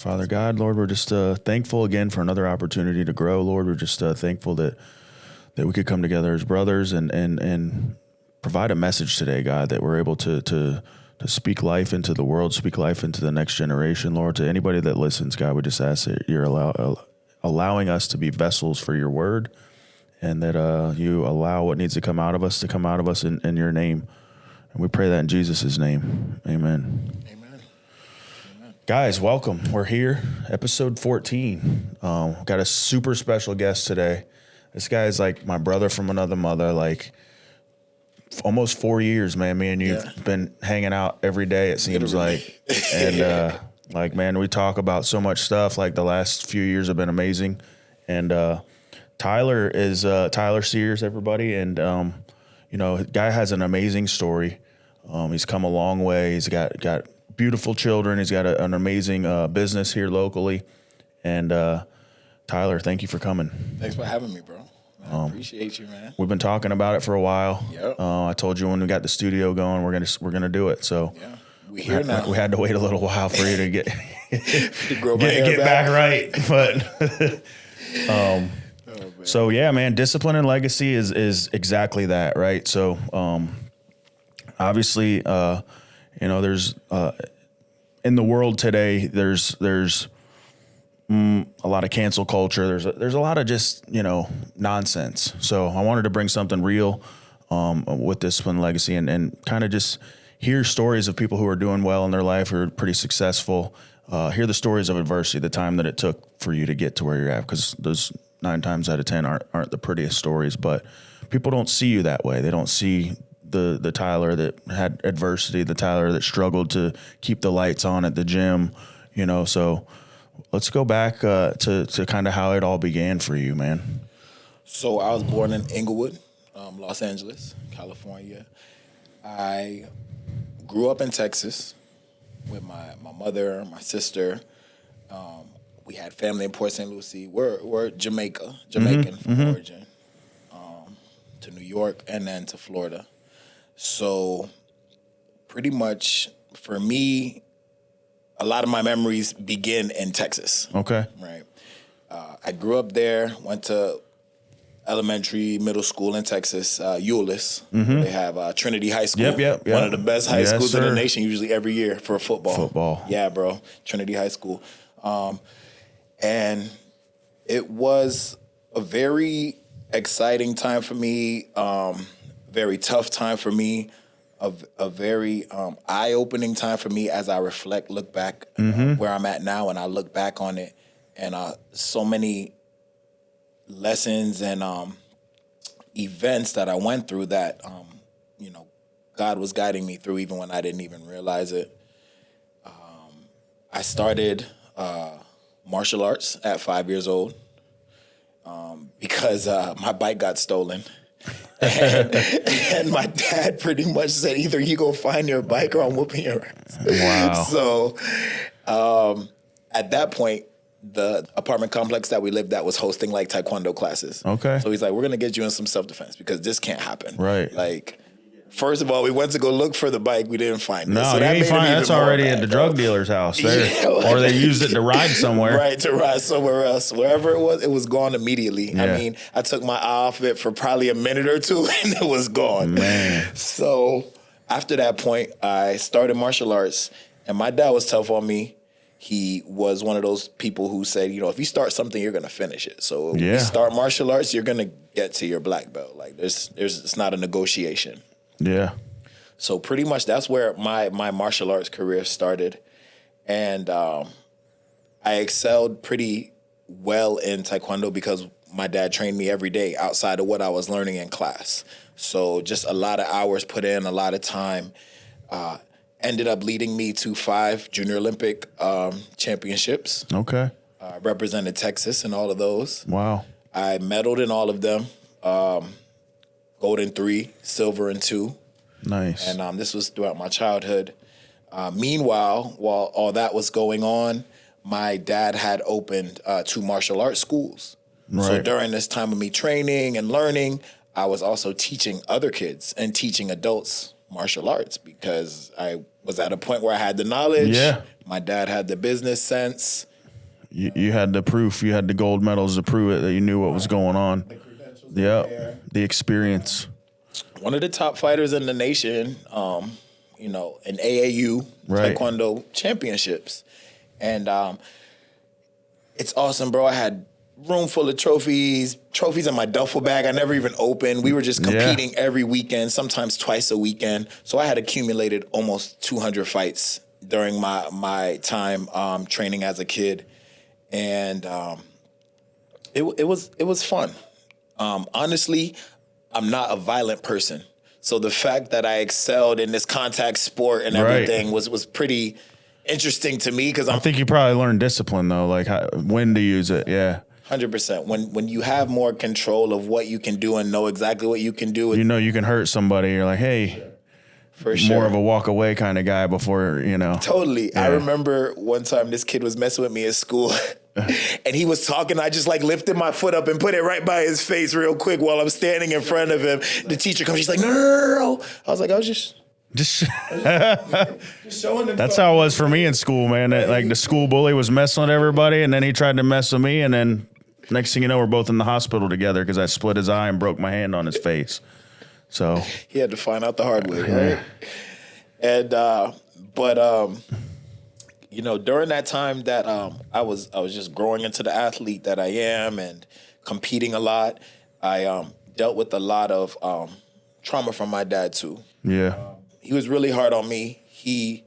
Father God, Lord, we're just thankful again for another opportunity to grow. Lord, we're just thankful that we could come together as brothers and provide a message today, God, that we're able to speak life into the world, speak life into the next generation. Lord, to anybody that listens, God, we just ask that you're allowing us to be vessels for your word, and that you allow what needs to come out of us in your name. And we pray that in Jesus' name. Amen. Amen. Guys, welcome. We're here, episode 14. Got a super special guest today. This guy is like my brother from another mother, like almost 4 years, man. Me and you've been hanging out every day, it seems like. And like, man, we talk about so much stuff. Like the last few years have been amazing. And Tyler is Tyler Sears, everybody. And, the guy has an amazing story. He's come a long way. He's got beautiful children. He's got an amazing business here locally. And Tyler, thank you for coming. Thanks for having me, bro. I appreciate you, man. We've been talking about it for a while. Yep. I told you when we got the studio going, we're gonna do it. So yeah, we're here now. We had to wait a little while for you to get to grow my hair get back right. But so yeah, man, discipline and legacy is exactly that, right? So obviously, there's in the world today, there's a lot of cancel culture. There's a lot of just, nonsense. So I wanted to bring something real with discipline legacy and kind of just hear stories of people who are doing well in their life, who are pretty successful. Hear the stories of adversity, the time that it took for you to get to where you're at, because those 9 times out of 10 aren't the prettiest stories, but people don't see you that way. They don't see the Tyler that had adversity, the Tyler that struggled to keep the lights on at the gym, so let's go back to kind of how it all began for you, man. So I was born in Inglewood, Los Angeles, California. I grew up in Texas with my mother, my sister. We had family in Port St. Lucie. We're Jamaican from origin, to New York and then to Florida. So pretty much for me, a lot of my memories begin in Texas. Okay. Right. I grew up there, went to elementary, middle school in Texas, Euless. They have Trinity High School. Yep. One of the best high schools in the sir. nation, usually every year for football. Yeah, bro. Trinity High School. And it was a very exciting time for me, very tough time for me, a very eye-opening time for me as I look back where I'm at now, and I look back on it, and so many lessons and events that I went through that, God was guiding me through even when I didn't even realize it. I started martial arts at 5 years old because my bike got stolen. and my dad pretty much said, either you go find your bike or I'm whooping your ass. Wow. So at that point, the apartment complex that we lived at was hosting like taekwondo classes. Okay. So he's like, we're going to get you in some self-defense because this can't happen. Right. Like, first of all, we went to go look for the bike. We didn't find it. No, so you ain't find it. That's already at the drug dealer. dealer's house there. Or they used it to ride somewhere. Right, to ride somewhere else. Wherever it was gone immediately. Yeah. I mean, I took my eye off it for probably a minute or two and it was gone. Man. So after that point, I started martial arts, and my dad was tough on me. He was one of those people who said, if you start something, you're going to finish it. So if you start martial arts, you're going to get to your black belt. Like it's not a negotiation. Yeah. So pretty much that's where my martial arts career started. And I excelled pretty well in taekwondo because my dad trained me every day outside of what I was learning in class. So just a lot of hours put in, a lot of time. Ended up leading me to 5 Junior Olympic championships. Okay. Represented Texas in all of those. Wow. I medaled in all of them. Gold in 3, silver in 2. Nice. And this was throughout my childhood. Meanwhile, while all that was going on, my dad had opened 2 martial arts schools. Right. So during this time of me training and learning, I was also teaching other kids and teaching adults martial arts because I was at a point where I had the knowledge. Yeah. My dad had the business sense. You had the proof. You had the gold medals to prove it that you knew what was going on. The credentials. Yeah, the experience. One of the top fighters in the nation. You know, in AAU Right. Taekwondo championships, and it's awesome, bro. I had room full of trophies in my duffel bag. I never even opened. We were just competing every weekend, sometimes twice a weekend. So I had accumulated almost 200 fights during my time training as a kid, and it was fun. Honestly, I'm not a violent person, so the fact that I excelled in this contact sport and everything was pretty interesting to me because I think you probably learned discipline though, like when to use it. Yeah. 100%. When you have more control of what you can do and know exactly what you can do, You know you can hurt somebody. You're like, hey, for sure. more of a walk away kind of guy before, you know. Totally. Yeah. I remember one time this kid was messing with me at school and he was talking. I just like lifted my foot up and put it right by his face real quick while I'm standing in front of him. The teacher comes, she's like, no. I was like, I was just showing him. That's how it was for me in school, man. Like the school bully was messing with everybody, and then he tried to mess with me, and then next thing you know, we're both in the hospital together because I split his eye and broke my hand on his face. So he had to find out the hard way, right? And you know, during that time that I was just growing into the athlete that I am and competing a lot, I dealt with a lot of trauma from my dad too. yeah, He was really hard on me. He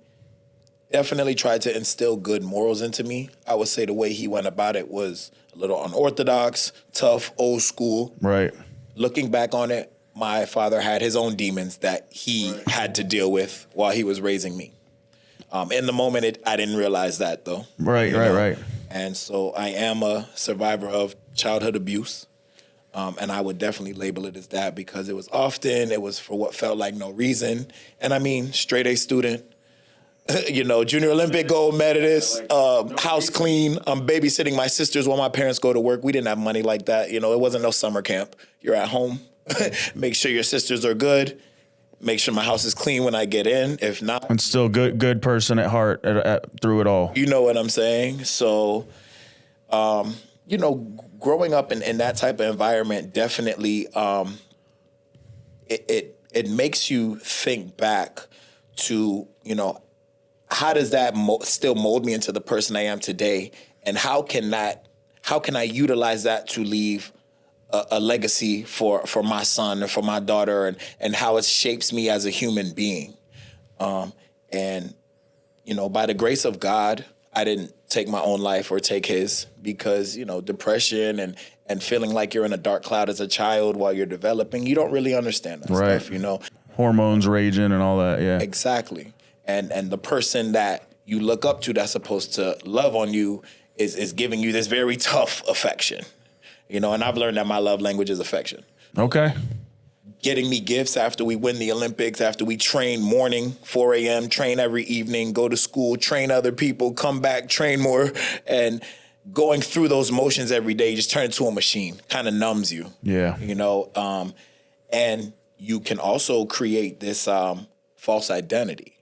definitely tried to instill good morals into me. I would say the way he went about it was a little unorthodox, tough, old school. right. Looking back on it, my father had his own demons that he had to deal with while he was raising me. In the moment, I didn't realize that, though. Right. And so I am a survivor of childhood abuse. And I would definitely label it as that because it was for what felt like no reason. And I mean, straight A student, you know, junior Olympic gold medalist, house clean. I'm babysitting my sisters while my parents go to work. We didn't have money like that. You know, it wasn't no summer camp. You're at home. Make sure your sisters are good. Make sure my house is clean when I get in. If not, And still good person at heart through it all. you know what I'm saying? So, you know, growing up in that type of environment definitely it makes you think back to, you know, how does that still mold me into the person I am today, and how can I utilize that to leave a legacy for my son or for my daughter, and how it shapes me as a human being. And you know, by the grace of God, I didn't take my own life or take his, because, you know, depression and feeling like you're in a dark cloud as a child while you're developing, you don't really understand that stuff, you know. Hormones raging and all that, yeah. Exactly. And the person that you look up to that's supposed to love on you is giving you this very tough affection. You know, and I've learned that my love language is affection. Okay. Getting me gifts after we win the Olympics, after we train morning, 4 a.m., train every evening, go to school, train other people, come back, train more, and going through those motions every day, you just turn into a machine, kind of numbs you. Yeah. You know, and you can also create this false identity,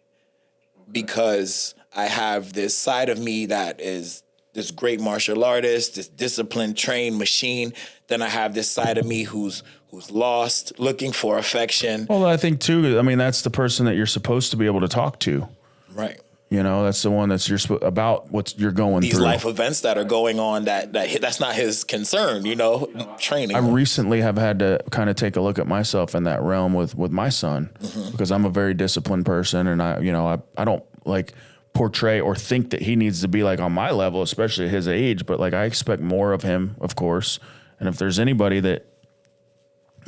because I have this side of me that is this great martial artist, this disciplined, trained machine. Then I have this side of me who's lost, looking for affection. Well, I think too, I mean, that's the person that you're supposed to be able to talk to. Right. You know, that's the one that's about what you're going These through. life events that are going on that's not his concern, you know, training. I recently have had to kind of take a look at myself in that realm with my son, because I'm a very disciplined person, and I don't like portray or think that he needs to be like on my level, especially at his age, but like I expect more of him, of course. And if there's anybody that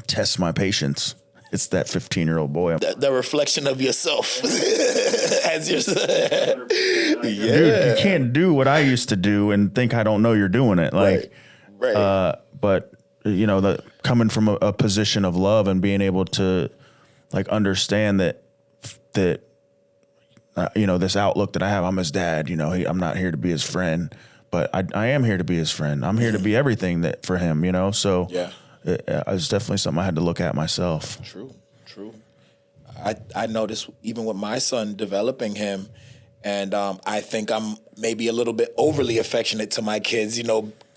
tests my patience, it's that 15-year-old boy. The reflection of yourself. As you're Dude, you can't do what I used to do and think I don't know you're doing it. Like, right. But you know, coming from a position of love and being able to like understand that you know, this outlook that I have, I'm his dad, you know, I'm not here to be his friend, but I am here to be his friend. I'm here to be everything that for him, you know? So yeah, it's definitely something I had to look at myself. True. I noticed even with my son, developing him And I think I'm maybe a little bit overly affectionate to my kids,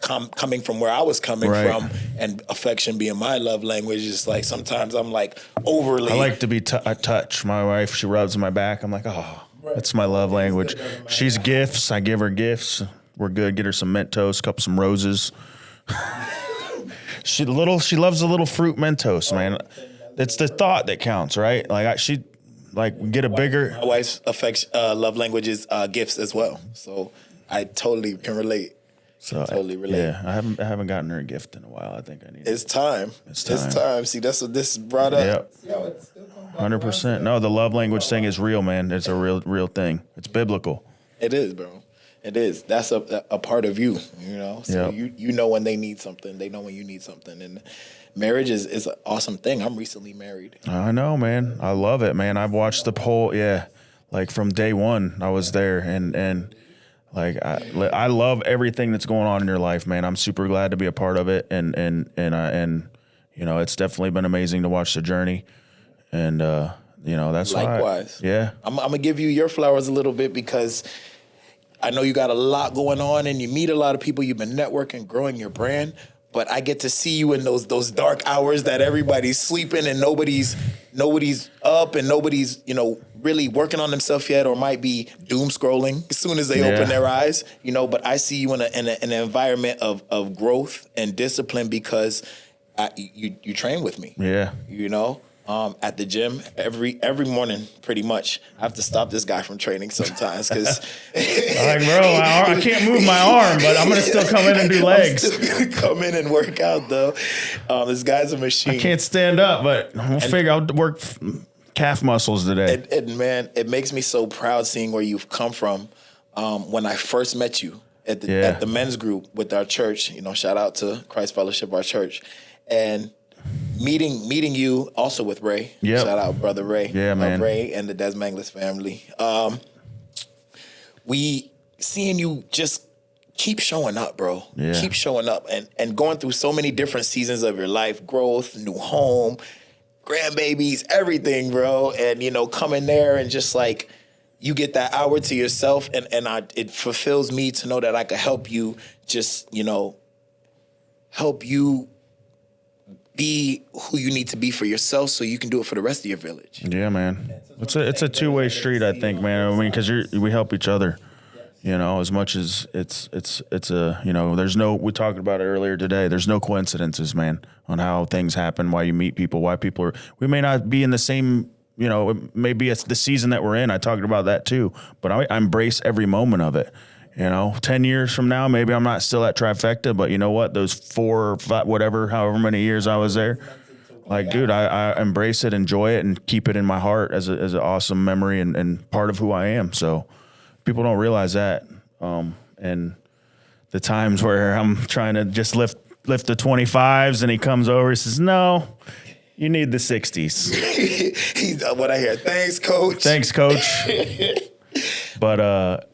coming from where I was coming from, and affection being my love language. Is like sometimes I'm like overly. I like to be touched. My wife, she rubs my back. I'm like, oh, that's my love language. She's gifts. I give her gifts. We're good. Get her some Mentos, some roses. She loves the little fruit Mentos, man. It's the thought that counts, right? Like get a bigger. My wife's love language is gifts as well. So I totally can relate. So totally relate. Yeah, I haven't gotten her a gift in a while. I think I need. It's time. It's time. See, that's what this brought up. Yep. 100%. No, the love language thing is real, man. It's a real thing. It's biblical. It is, bro. It is. That's a part of you, So you know when they need something. They know when you need something. And marriage is an awesome thing. I'm recently married. I know, man. I love it, man. I've watched the whole, like from day one I was there, and like I love everything that's going on in your life, man. I'm super glad to be a part of it, and it's definitely been amazing to watch the journey, and that's likewise. Why, I'm gonna give you your flowers a little bit because I know you got a lot going on and you meet a lot of people. You've been networking, growing your brand, but I get to see you in those dark hours that everybody's sleeping and nobody's up and nobody's really working on themselves yet, or might be doom scrolling as soon as they open their eyes. But I see you in an environment of growth and discipline because you train with me. Yeah. At the gym every morning, pretty much. I have to stop this guy from training sometimes because I can't move my arm, but I'm gonna still come in and do legs. I'm still gonna come in and work out though. This guy's a machine. I can't stand up, but I'll work calf muscles today. And man, it makes me so proud seeing where you've come from. When I first met you at the men's group with our church, shout out to Christ Fellowship, our church, and meeting you also with Ray. Yep. Shout out brother Ray. Yeah, man. Ray and the Des Manglis family. We seeing you just keep showing up, bro. Yeah. Keep showing up and going through so many different seasons of your life, growth, new home, grandbabies, everything, bro. And coming there and just like you get that hour to yourself, and it fulfills me to know that I could help you help you be who you need to be for yourself so you can do it for the rest of your village. Yeah, man. It's a two-way street, I think, man. I mean, because we help each other, as much as it's there's no, we talked about it earlier today, there's no coincidences, man, on how things happen, why you meet people, why we may not be in the same, maybe it's the season that we're in. I talked about that too, but I embrace every moment of it. 10 years from now, maybe I'm not still at Trifecta, but you know what? Those 4 or 5, however many years I was there, like, dude, I embrace it, enjoy it, and keep it in my heart as an awesome memory and part of who I am. So people don't realize that. And the times where I'm trying to just lift the 25s and he comes over, he says, no, you need the 60s. He's what I hear. Thanks, coach. But,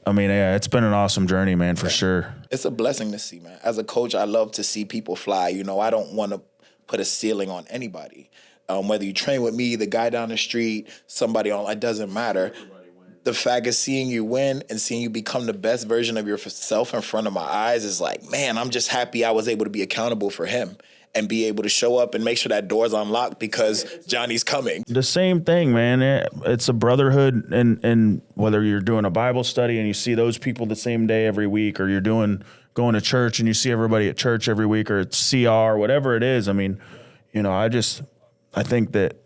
it's been an awesome journey, man, for sure. It's a blessing to see, man. As a coach, I love to see people fly. I don't want to put a ceiling on anybody. Whether you train with me, the guy down the street, somebody on, it doesn't matter. The fact is seeing you win and seeing you become the best version of yourself in front of my eyes is like, man, I'm just happy I was able to be accountable for him and be able to show up and make sure that door's unlocked because Jonnie's coming. The same thing, man. It's a brotherhood, and whether you're doing a Bible study and you see those people the same day every week, or you're going to church and you see everybody at church every week, or it's CR, whatever it is. I mean, I think that,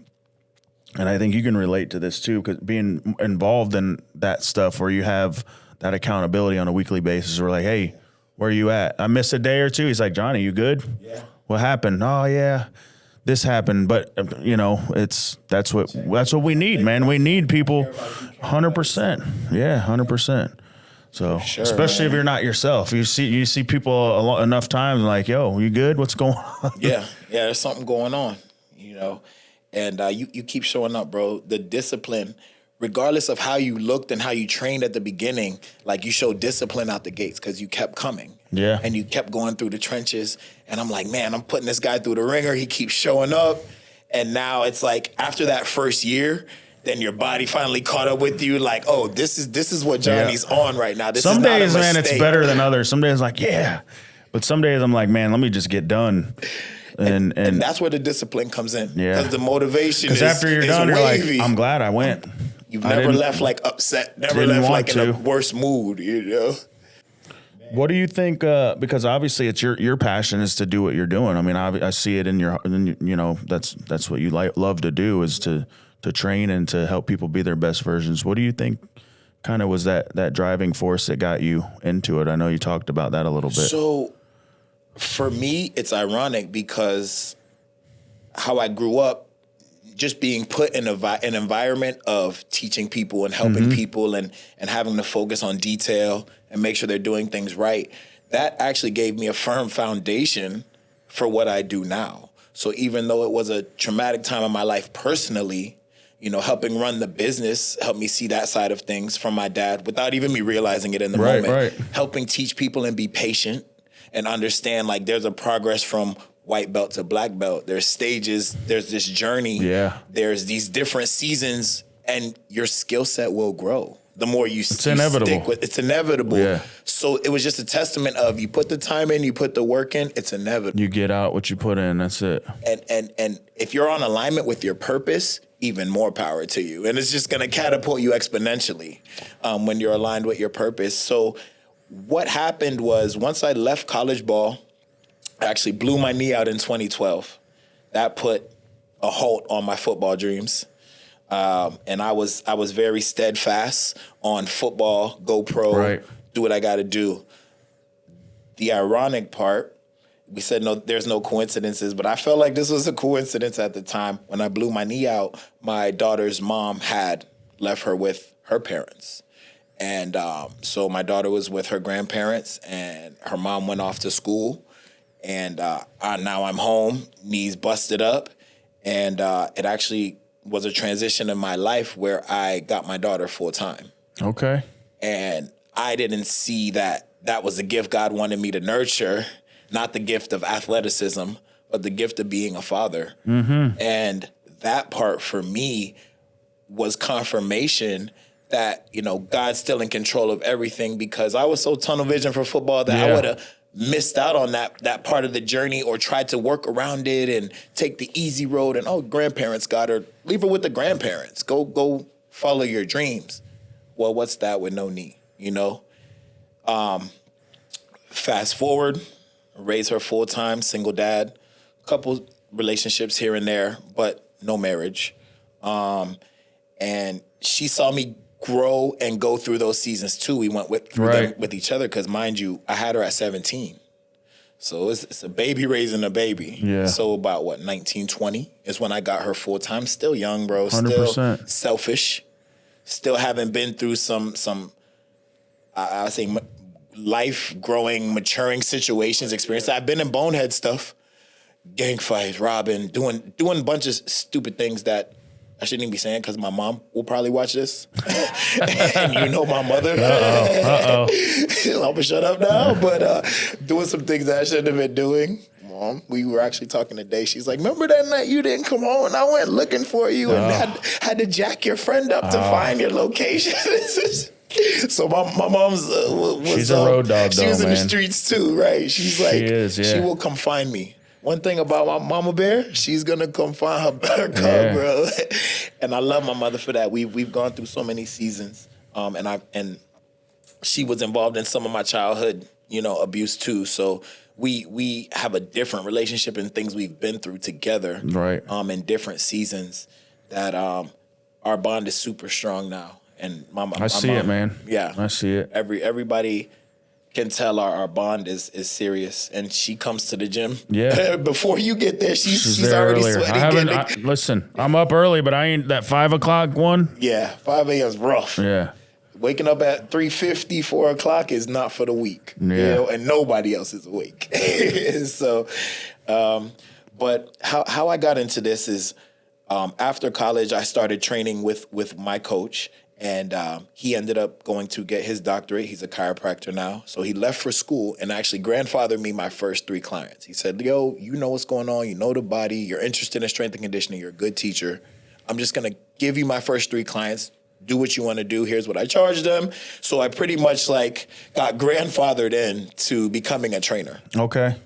and I think you can relate to this too, because being involved in that stuff where you have that accountability on a weekly basis, we're like, hey, where are you at? I missed a day or two. He's like, Jonnie, you good? Yeah. What happened? Oh yeah, this happened. But that's what we need, man. We need people, 100%. Yeah, 100%. So sure, especially if you're not yourself, you see people enough times like, yo, you good? What's going on? Yeah, there's something going on, and you keep showing up, bro. The discipline, regardless of how you looked and how you trained at the beginning, like you showed discipline out the gates because you kept coming. Yeah. And you kept going through the trenches. And I'm like, man, I'm putting this guy through the ringer. He keeps showing up. And now it's like after that first year, then your body finally caught up with you. Like, oh, this is what Johnny's on right now. This some is not days, a man, mistake. it's better than others. Some days, like, yeah. But some days I'm like, man, let me just get done. And that's where the discipline comes in. Yeah. Because the motivation is after you're done, wavy. you're like, I'm glad I went. You've never left like upset, never left like in a worse mood, you know? What do you think? Because obviously it's your passion is to do what you're doing. I mean, I see it in you know, that's what you love to do is to train and to help people be their best versions. What do you think kind of was that driving force that got you into it? I know you talked about that a little bit. So for me, it's ironic because how I grew up, just being put in an environment of teaching people and helping people and having to focus on detail and make sure they're doing things right, that actually gave me a firm foundation for what I do now. So even though it was a traumatic time in my life personally, you know, helping run the business helped me see that side of things from my dad without even me realizing it in the moment. Right. Helping teach people and be patient and understand like there's a progress from white belt to black belt. There's stages, there's this journey. Yeah. There's these different seasons and your skill set will grow. The more you inevitable. Stick with it's inevitable. Yeah. So it was just a testament of you put the time in, you put the work in, it's inevitable. You get out what you put in, that's it. And if you're on alignment with your purpose, even more power to you. And it's just gonna catapult you exponentially when you're aligned with your purpose. So what happened was once I left college ball, I actually blew my knee out in 2012. That put a halt on my football dreams. And I was very steadfast on football, go pro, do what I got to do. The ironic part, we said no, there's no coincidences, but I felt like this was a coincidence at the time. When I blew my knee out, my daughter's mom had left her with her parents. And so my daughter was with her grandparents and her mom went off to school. And now I'm home, knees busted up. And it actually was a transition in my life where I got my daughter full time. Okay. And I didn't see that was a gift God wanted me to nurture, not the gift of athleticism, but the gift of being a father. Mm-hmm. And that part for me was confirmation that, you know, God's still in control of everything, because I was so tunnel vision for football that I would have missed out on that part of the journey or tried to work around it and take the easy road and, grandparents got her. Leave her with the grandparents. Go follow your dreams. Well, what's that with no knee, you know? Fast forward, raise her full-time, single dad, couple relationships here and there, but no marriage. And she saw me grow and go through those seasons too. We went through them with each other because, mind you, I had her at 17. So it's a baby raising a baby. Yeah. So about 19, 20 is when I got her full time. Still young, bro. 100%. Still selfish. Still haven't been through some I say life growing, maturing situations, experience. I've been in bonehead stuff, gang fights, robbing, doing a bunch of stupid things that I shouldn't even be saying because my mom will probably watch this. And you know my mother. Uh-oh. I'm going to shut up now. But doing some things that I shouldn't have been doing. Mom, we were actually talking today. She's like, remember that night you didn't come home and I went looking for you and had to jack your friend up to find your location. So my mom's she's a road dog, she was though, in the streets too, right? She's like, she will come find me. One thing about my mama bear, she's gonna come find her cub, bro. And I love my mother for that. We've gone through so many seasons, and she was involved in some of my childhood, abuse too. So we have a different relationship and things we've been through together, right? In different seasons. That our bond is super strong now. And I see it, man. Yeah, I see it. Everybody can tell our bond is serious, and she comes to the gym. Yeah. Before you get there, she's already earlier. sweating. Listen, I'm up early, but I ain't that 5 o'clock one. Yeah, 5 a.m. is rough. Yeah. Waking up at 3:50, 4 o'clock is not for the weak. Yeah. And nobody else is awake. So, but how I got into this is after college, I started training with my coach. And he ended up going to get his doctorate. He's a chiropractor now. So he left for school and actually grandfathered me my first 3 clients. He said, yo, you know what's going on. You know the body. You're interested in strength and conditioning. You're a good teacher. I'm just going to give you my first 3 clients. Do what you want to do. Here's what I charge them. So I pretty much like got grandfathered in to becoming a trainer. Okay.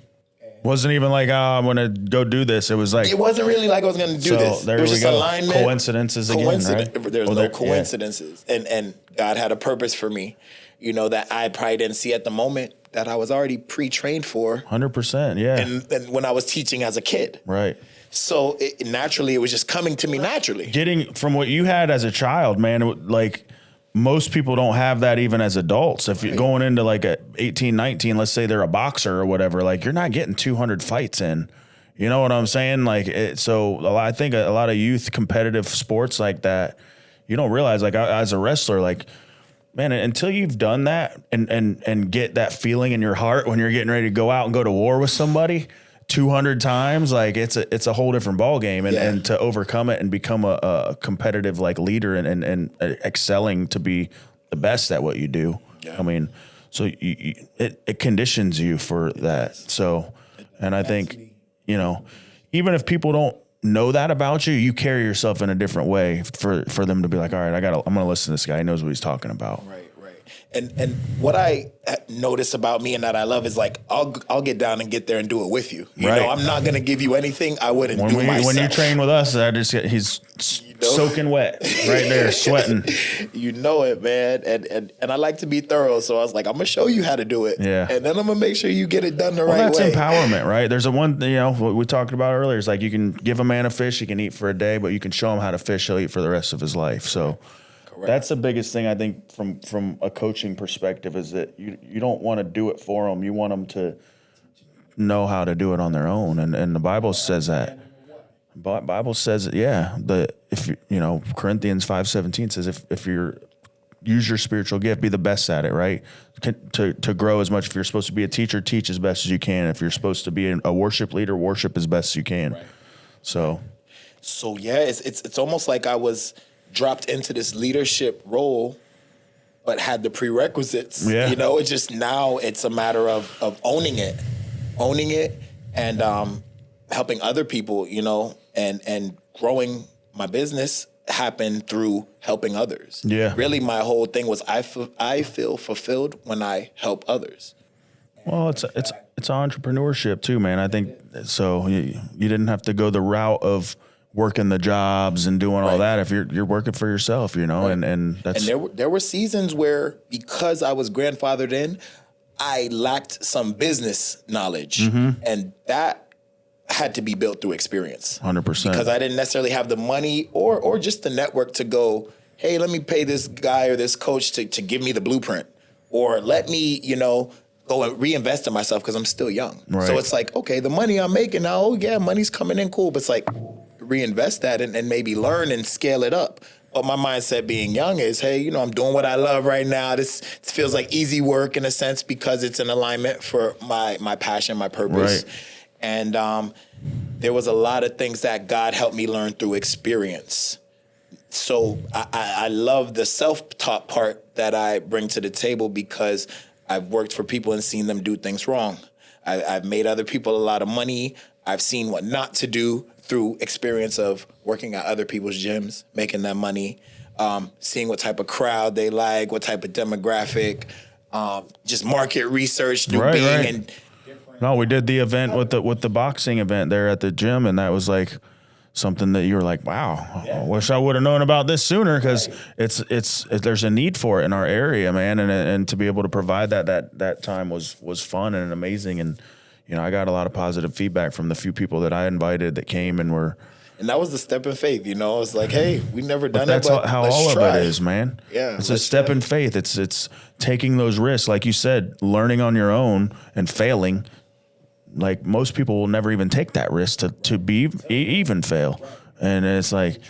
Wasn't even like, oh, I'm going to go do this. It was like, it wasn't really like I was going to do this. There it was we just go. alignment. Coincidences again, right? There's no coincidences. Yeah. And God had a purpose for me, you know, that I probably didn't see at the moment that I was already pre-trained for. 100%, yeah. And when I was teaching as a kid. Right. So naturally, it was just coming to me naturally. Getting from what you had as a child, man, like most people don't have that even as adults. If you're going into like a 18, 19, let's say they're a boxer or whatever, like you're not getting 200 fights in. You know what I'm saying? Like, I think a lot of youth competitive sports like that, you don't realize, like as a wrestler, like, man, until you've done that and get that feeling in your heart when you're getting ready to go out and go to war with somebody 200 times, like it's a whole different ball game, and to overcome it and become a competitive like leader and excelling to be the best at what you do. Yeah. I mean, so it conditions you for that. So, and I think, you know, even if people don't know that about you, you carry yourself in a different way for them to be like, all right, I'm going to listen to this guy. He knows what he's talking about. Right. And what I notice about me and that I love is like I'll get down and get there and do it with you. You know, I'm not going to give you anything I wouldn't do myself. When you train with us, he's soaking wet right there, sweating. You know it, man. And I like to be thorough, so I was like, I'm gonna show you how to do it. Yeah. And then I'm gonna make sure you get it done the right way. That's empowerment, right? There's what we talked about earlier. It's like you can give a man a fish, he can eat for a day, but you can show him how to fish, he'll eat for the rest of his life. So. Correct. That's the biggest thing I think from a coaching perspective is that you don't want to do it for them. You want them to know how to do it on their own. And the Bible says that. Bible says, Corinthians 5:17 says if you're use your spiritual gift, be the best at it, right? To grow as much. If you're supposed to be a teacher, teach as best as you can. If you're supposed to be a worship leader, worship as best as you can. Right. So yeah, it's almost like I was dropped into this leadership role, but had the prerequisites. Yeah. You know, it's just now it's a matter of owning it and helping other people, you know, and growing my business happened through helping others. Yeah. Really, my whole thing was I feel fulfilled when I help others. Well, it's entrepreneurship too, man. I think so. You didn't have to go the route of working the jobs and doing all that if you're working for yourself, you know, and that's. And there were seasons where, because I was grandfathered in, I lacked some business knowledge, and that had to be built through experience. 100%. Because I didn't necessarily have the money or just the network to go, hey, let me pay this guy or this coach to give me the blueprint, or let me, you know, go and reinvest in myself because I'm still young. Right. So it's like, okay, the money I'm making now, oh yeah, money's coming in, cool, but it's like reinvest that and maybe learn and scale it up. But my mindset being young is, hey, you know, I'm doing what I love right now. This feels like easy work in a sense because it's in alignment for my passion, my purpose. Right. And there was a lot of things that God helped me learn through experience. So I love the self-taught part that I bring to the table because I've worked for people and seen them do things wrong. I've made other people a lot of money. I've seen what not to do through experience of working at other people's gyms, making them money, seeing what type of crowd they like, what type of demographic, just market research through and. No, we did the event with the boxing event there at the gym, and that was like something that you were like, wow, I wish I would have known about this sooner because there's a need for it in our area, man, and to be able to provide that time was fun and amazing, and you know I got a lot of positive feedback from the few people that I invited that came and were. And that was the step in faith, you know. It's like, hey, we've never done it, but how let's all try. of it is, man. Yeah, it's a step in faith. It's taking those risks, like you said, learning on your own and failing. Like most people will never even take that risk to be even fail, and it's like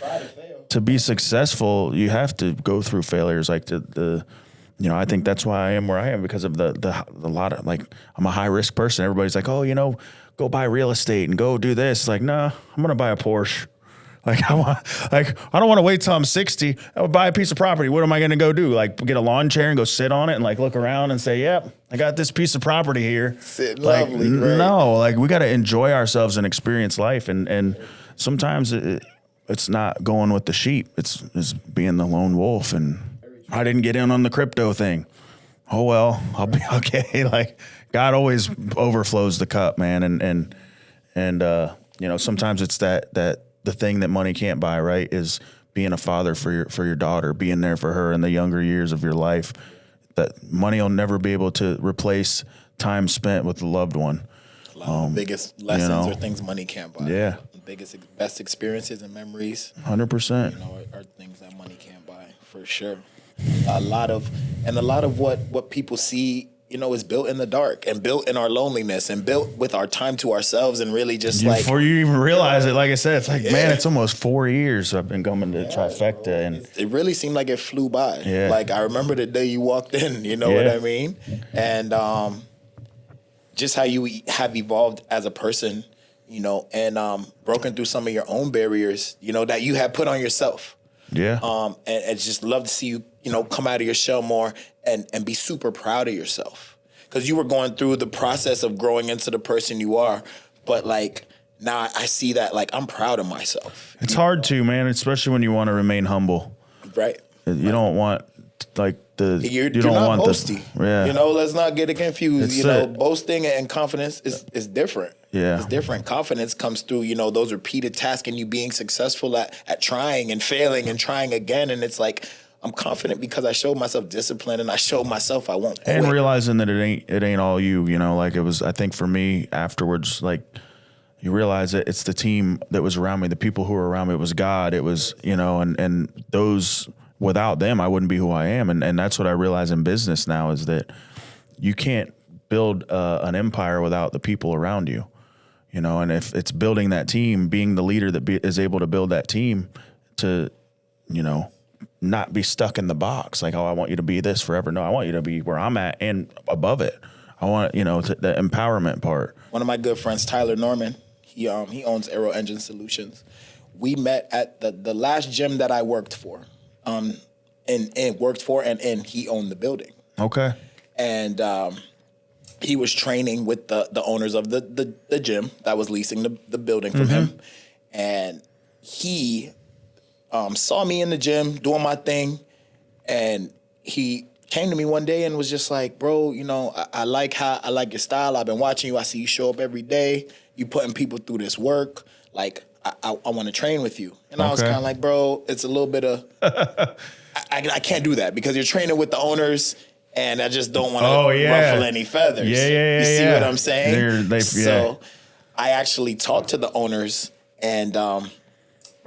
to be successful, you have to go through failures. Like you know, I think that's why I am where I am because of the lot of like I'm a high risk person. Everybody's like, oh, you know, go buy real estate and go do this. Like, no, I'm gonna buy a Porsche. Like I don't want to wait till I'm 60. I would buy a piece of property. What am I going to go do? Like get a lawn chair and go sit on it and like look around and say, "Yep, I got this piece of property here." Sit like, lovely, right? No, like we got to enjoy ourselves and experience life. And sometimes it's not going with the sheep. It's being the lone wolf. And I didn't get in on the crypto thing. Oh, well, I'll be okay. Like, God always overflows the cup, man. And you know, sometimes it's that the thing that money can't buy, right, is being a father for your daughter, being there for her in the younger years of your life. That money will never be able to replace time spent with a loved one. A lot of the biggest lessons you know, are things money can't buy. Yeah. The biggest, best experiences and memories, 100%. you know, are things that money can't buy, for sure. A lot of what people see, you know, is built in the dark and built in our loneliness and built with our time to ourselves, and really just like before you even realize it, like I said, it's like, man, it's almost 4 years I've been coming to Trifecta, and it really seemed like it flew by. Yeah. Like, I remember the day you walked in, you know what I mean? And just how you have evolved as a person, you know, and broken through some of your own barriers, you know, that you had put on yourself. Yeah. And just love to see you, you know, come out of your shell more and be super proud of yourself. Because you were going through the process of growing into the person you are. But, like, now I see that, like, I'm proud of myself. It's hard to, man, especially when you want to remain humble. Right. You don't want, like, You're don't not want boasty. Yeah. You know, let's not get it confused. It's you know, it. boasting and confidence is different. Yeah. It's different. Confidence comes through, you know, those repeated tasks and you being successful at trying and failing and trying again. And it's like, I'm confident because I showed myself discipline and I showed myself I won't quit. And realizing that it ain't all you, you know, like it was, I think for me afterwards, like you realize that it's the team that was around me, the people who were around me, it was God, it was, you know, and those, without them, I wouldn't be who I am. And that's what I realize in business now is that you can't build an empire without the people around you, you know, and if it's building that team, being the leader that is able to build that team to, you know, not be stuck in the box. Like, oh, I want you to be this forever. No, I want you to be where I'm at and above it. I want, you know, the empowerment part. One of my good friends, Tyler Norman, he owns Aero Engine Solutions. We met at the last gym that I worked for. And he owned the building. Okay. And he was training with the owners of the gym that was leasing the building from him. And he saw me in the gym doing my thing. And he came to me one day and was just like, bro, you know, I like your style. I've been watching you. I see you show up every day. You putting people through this work. Like, I want to train with you. And I was kind of like, bro, it's a little bit of... I can't do that because you're training with the owners, and I just don't want to ruffle any feathers. Yeah. You see what I'm saying? So I actually talked to the owners and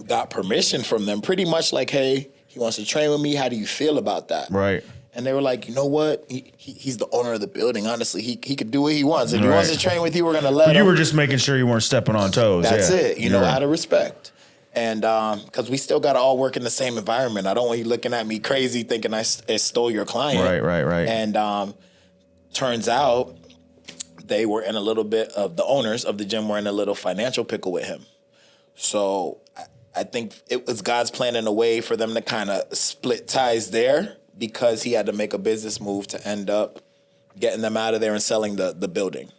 got permission from them, pretty much like, hey, he wants to train with me. How do you feel about that? Right. And they were like, you know what? He's the owner of the building. Honestly, he could do what he wants. If he wants to train with you, we're going to let him. You were just making sure you weren't stepping on toes. That's it. You know, out of respect. And because we still got to all work in the same environment. I don't want you looking at me crazy thinking I stole your client. Right. And turns out they were in a little bit of the owners of the gym were in a little financial pickle with him. So I think it was God's plan in a way for them to kind of split ties there because he had to make a business move to end up getting them out of there and selling the building.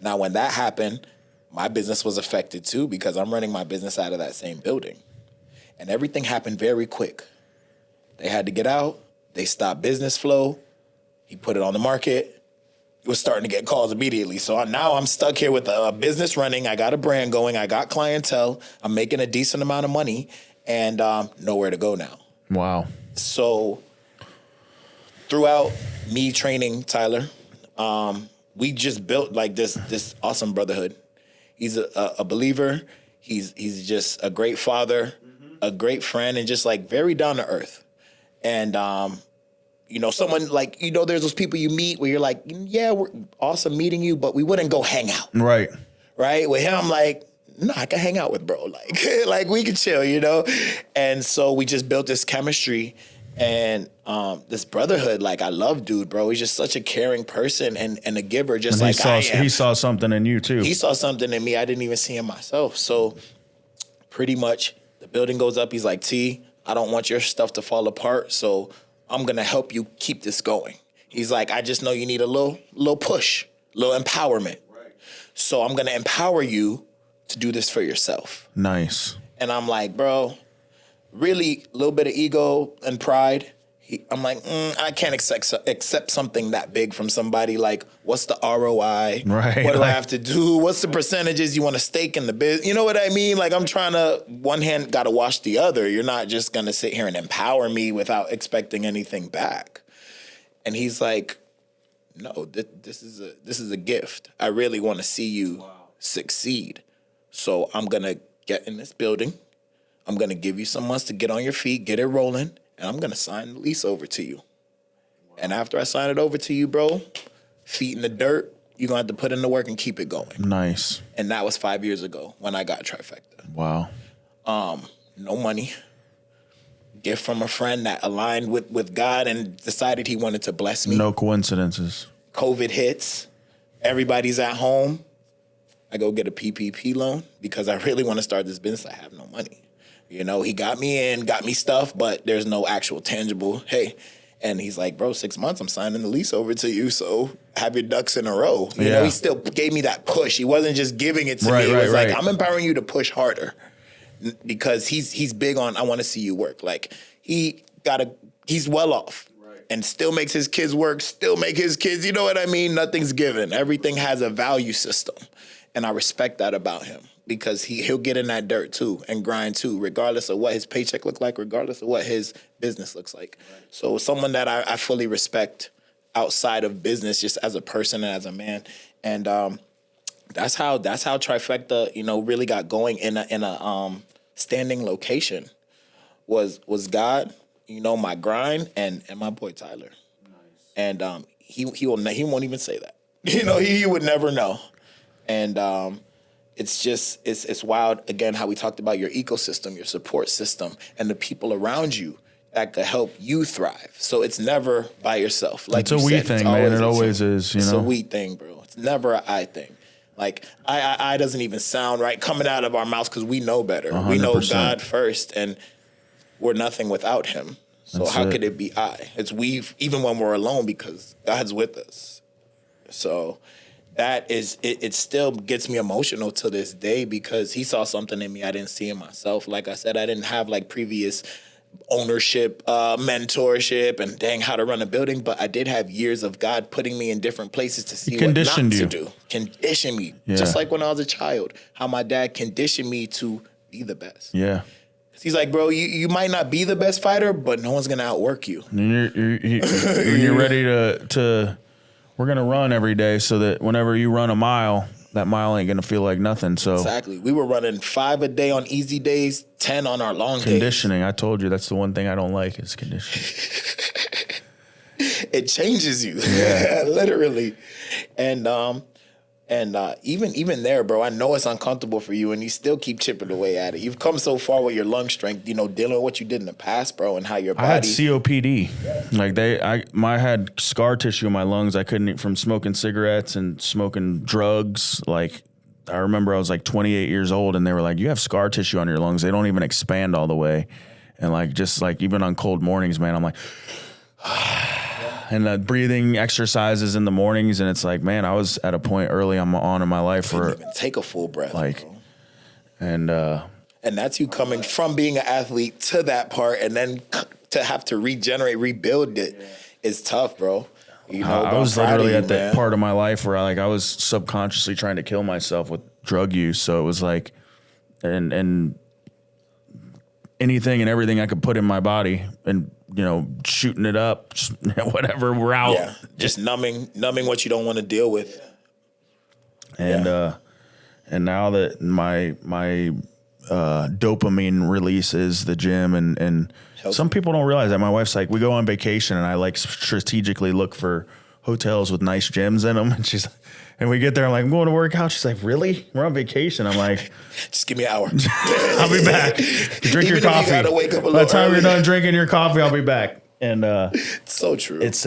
Now, when that happened, my business was affected too because I'm running my business out of that same building. And everything happened very quick. They had to get out. They stopped business flow. He put it on the market. It was starting to get calls immediately. So now I'm stuck here with a business running. I got a brand going. I got clientele. I'm making a decent amount of money and nowhere to go now. Wow. So throughout me training Tyler, we just built like this awesome brotherhood. He's a believer. He's just a great father, a great friend, and just like very down to earth. And you know, someone like, you know, there's those people you meet where you're like, yeah, we're awesome meeting you, but we wouldn't go hang out. Right. With him, I'm like, no, I can hang out with bro. Like we could chill, you know? And so we just built this chemistry and this brotherhood. Like, I love dude, bro. He's just such a caring person and a giver, just like I am. He saw something in you too. He saw something in me I didn't even see in myself. So pretty much the building goes up. He's like, T, I don't want your stuff to fall apart, so I'm going to help you keep this going. He's like, I just know you need a little push, a little empowerment. Right. So I'm going to empower you to do this for yourself. Nice. And I'm like, bro, really a little bit of ego and pride. I'm like, I can't accept something that big from somebody. Like, what's the ROI? Right. What do I have to do? What's the percentages you want to stake in the business? You know what I mean? Like, I'm trying to, one hand got to wash the other. You're not just going to sit here and empower me without expecting anything back. And he's like, no, this is a gift. I really want to see you succeed. So I'm going to get in this building. I'm going to give you some months to get on your feet, get it rolling. And I'm going to sign the lease over to you. And after I sign it over to you, bro, feet in the dirt, you're going to have to put in the work and keep it going. Nice. And that was 5 years ago when I got Trifecta. Wow. No money. Gift from a friend that aligned with God and decided he wanted to bless me. No coincidences. COVID hits. Everybody's at home. I go get a PPP loan because I really want to start this business. I have no money. You know, he got me in, got me stuff, but there's no actual tangible, hey. And he's like, bro, 6 months, I'm signing the lease over to you, so have your ducks in a row. You know, he still gave me that push. He wasn't just giving it to me. It was like, I'm empowering you to push harder because he's big on, I want to see you work. Like, he's well off and still makes his kids work, still make his kids, you know what I mean? Nothing's given. Everything has a value system. And I respect that about him. Because he'll get in that dirt too and grind too, regardless of what his paycheck look like, regardless of what his business looks like. Right. So someone that I fully respect outside of business, just as a person and as a man, and that's how Trifecta, you know, really got going in a standing location. Was God, you know, my grind and my boy Tyler, nice. And he won't even say that, you know, he would never know, and. It's wild, again, how we talked about your ecosystem, your support system, and the people around you that could help you thrive. So it's never by yourself. Like it's a we thing, man. It always is, you know. It's a we thing, bro. It's never an I thing. Like, I doesn't even sound right coming out of our mouths because we know better. 100%. We know God first, and we're nothing without him. So how could it be I? It's we, even when we're alone, because God's with us. So... that is, it still gets me emotional to this day because he saw something in me I didn't see in myself. Like I said, I didn't have like previous ownership, mentorship, and how to run a building, but I did have years of God putting me in different places to see what not to do. Conditioned me, just like when I was a child, how my dad conditioned me to be the best. Yeah. He's like, bro, you might not be the best fighter, but no one's going to outwork you. And you're ready to we're going to run every day so that whenever you run a mile, that mile ain't going to feel like nothing. So exactly. We were running 5 a day on easy days, 10 on our long days. Conditioning. I told you that's the one thing I don't like is conditioning. It changes you. Yeah. Literally. And even there, bro, I know it's uncomfortable for you, and you still keep chipping away at it. You've come so far with your lung strength, you know, dealing with what you did in the past, bro, and how your body. I had COPD. Like I had scar tissue in my lungs. I couldn't eat from smoking cigarettes and smoking drugs. Like I remember I was like 28 years old, and they were like, "You have scar tissue on your lungs. They don't even expand all the way." And like just like even on cold mornings, man, I'm like. And the breathing exercises in the mornings, and it's like, man, I was at a point early on in my life where even take a full breath, like, bro. And that's you coming from being an athlete to that part, and then to have to rebuild it is tough, bro. You know, I was literally at that part of my life where I was subconsciously trying to kill myself with drug use. So it was like, and anything and everything I could put in my body and, you know, shooting it up, just whatever route. Yeah, just numbing what you don't want to deal with. And and now that my dopamine release is the gym, and some people don't realize that. My wife's like, we go on vacation, and I like strategically look for hotels with nice gyms in them, and she's. And we get there, I'm like, I'm going to work out. She's like, really? We're on vacation. I'm like, just give me an hour. I'll be back. Drink your coffee. You gotta wake up By the time you're done drinking your coffee, I'll be back. And it's so true. It's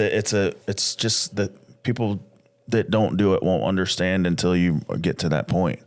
just that people that don't do it won't understand until you get to that point.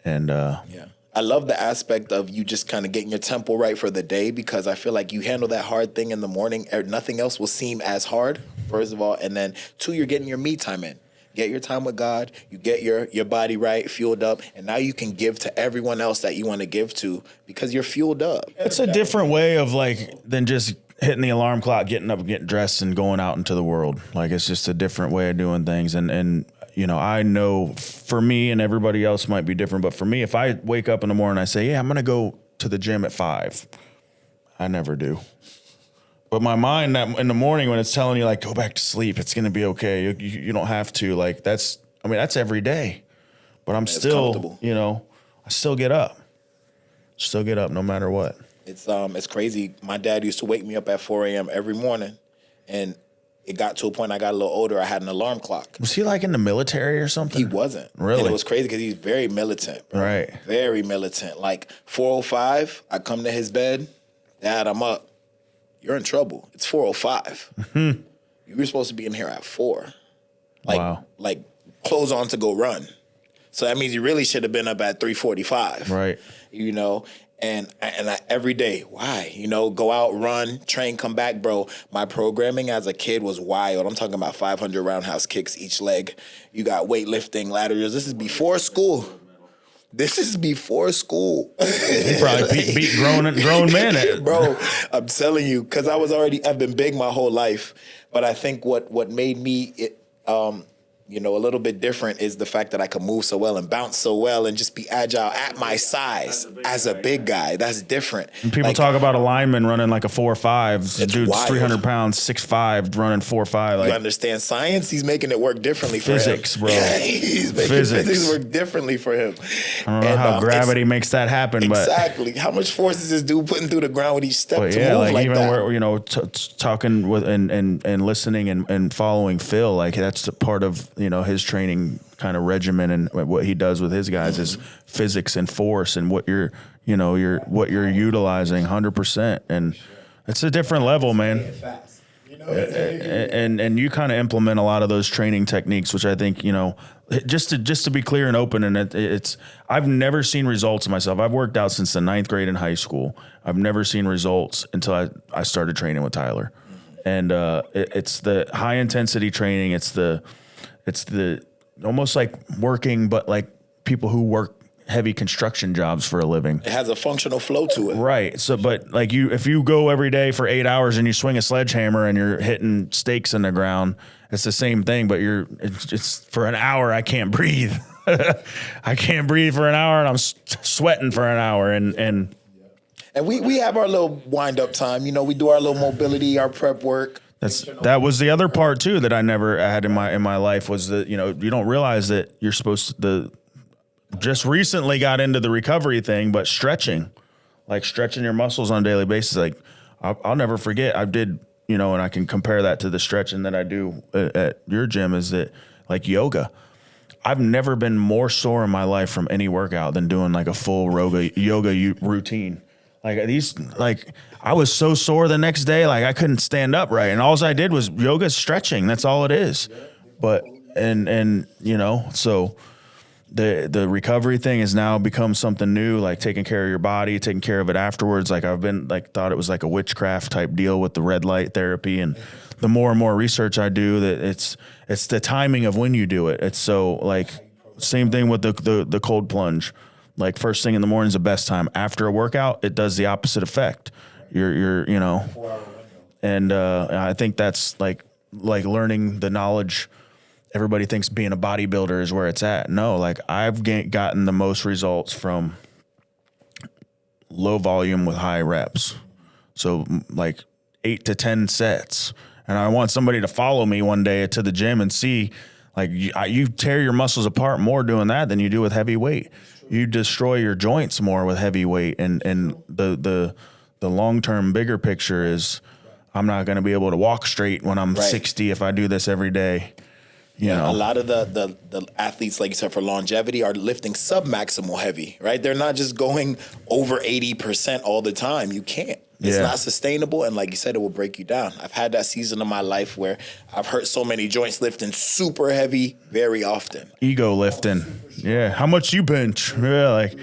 And yeah. I love the aspect of you just kind of getting your tempo right for the day, because I feel like you handle that hard thing in the morning, nothing else will seem as hard, first of all. And then 2, you're getting your me time in. get your time with God, you get your body right, fueled up, and now you can give to everyone else that you want to give to because you're fueled up. It's a different way of like than just hitting the alarm clock, getting up and getting dressed and going out into the world. Like it's just a different way of doing things. And you know, I know for me and everybody else might be different, but for me, if I wake up in the morning and I say, yeah, I'm going to go to the gym at 5, I never do. But my mind that in the morning when it's telling you like, go back to sleep, it's going to be okay. You don't have to like, that's every day, but I'm still, you know, I still get up no matter what. It's crazy. My dad used to wake me up at 4 a.m. every morning, and it got to a point I got a little older, I had an alarm clock. Was he like in the military or something? He wasn't. Really? And it was crazy because he's very militant. Bro. Right. Very militant. Like 4:05, I come to his bed, Dad, I'm up. You're in trouble. It's 4:05. Mm-hmm. You were supposed to be in here at 4. Like clothes on to go run. So that means you really should have been up at 3:45. Right. You know, and I every day, why? You know, go out, run, train, come back, bro. My programming as a kid was wild. I'm talking about 500 roundhouse kicks each leg. You got weightlifting, ladders. This is before school. He probably beat grown men. Bro, I'm telling you, because I've been big my whole life. But I think what made me you know, a little bit different is the fact that I can move so well and bounce so well and just be agile at my size as a big guy. That's different. And people talk about a lineman running like a 4.5. The dude's wild. 300 pounds, 6'5", running 4.5. Like, you understand science? He's making it work differently for physics, him. Bro. Yeah, he's making physics work differently for him. I don't know how gravity makes that happen, but exactly. How much force is this dude putting through the ground with each step to move like even that? Where, you know, talking with and listening and following Phil, like that's a part of, you know, his training kind of regimen, and what he does with his guys is physics and force and what you're utilizing 100%, and it's a different level, man. And you kind of implement a lot of those training techniques, which I think, you know, just to be clear and open, and it's I've never seen results myself. I've worked out since the 9th grade in high school. I've never seen results until I started training with Tyler, and it's the high intensity training. It's the almost like working, but like people who work heavy construction jobs for a living. It has a functional flow to it. Right. So, but like if you go every day for 8 hours and you swing a sledgehammer and you're hitting stakes in the ground, it's the same thing, but it's for an hour, I can't breathe. I can't breathe for an hour and I'm sweating for an hour. And we have our little wind up time. You know, we do our little mobility, our prep work. That was the other part too that I never had in my life, was that, you know, you don't realize that you're supposed to just recently got into the recovery thing, but stretching your muscles on a daily basis. Like I'll never forget, I did, you know, and I can compare that to the stretching that I do at your gym, is that like yoga. I've never been more sore in my life from any workout than doing like a full yoga routine. I was so sore the next day, like I couldn't stand up right. And all I did was yoga stretching. That's all it is. But, and you know, so the recovery thing has now become something new, like taking care of your body, taking care of it afterwards. Like I've been thought it was like a witchcraft type deal with the red light therapy. And the more and more research I do, that it's the timing of when you do it. It's so like same thing with the cold plunge. Like first thing in the morning is the best time. After a workout, it does the opposite effect. You're you know, and I think that's like learning the knowledge. Everybody thinks being a bodybuilder is where it's at. No, like I've gotten the most results from low volume with high reps. So like 8 to 10 sets. And I want somebody to follow me one day to the gym and see, like you tear your muscles apart more doing that than you do with heavy weight. You destroy your joints more with heavy weight, and the long-term bigger picture is I'm not going to be able to walk straight when I'm 60 if I do this every day. You know. A lot of the athletes, like you said, for longevity are lifting sub-maximal heavy, right? They're not just going over 80% all the time. You can't. It's not sustainable, and like you said, it will break you down. I've had that season of my life where I've hurt so many joints lifting super heavy very often. Ego lifting. Yeah. How much you bench? Yeah, like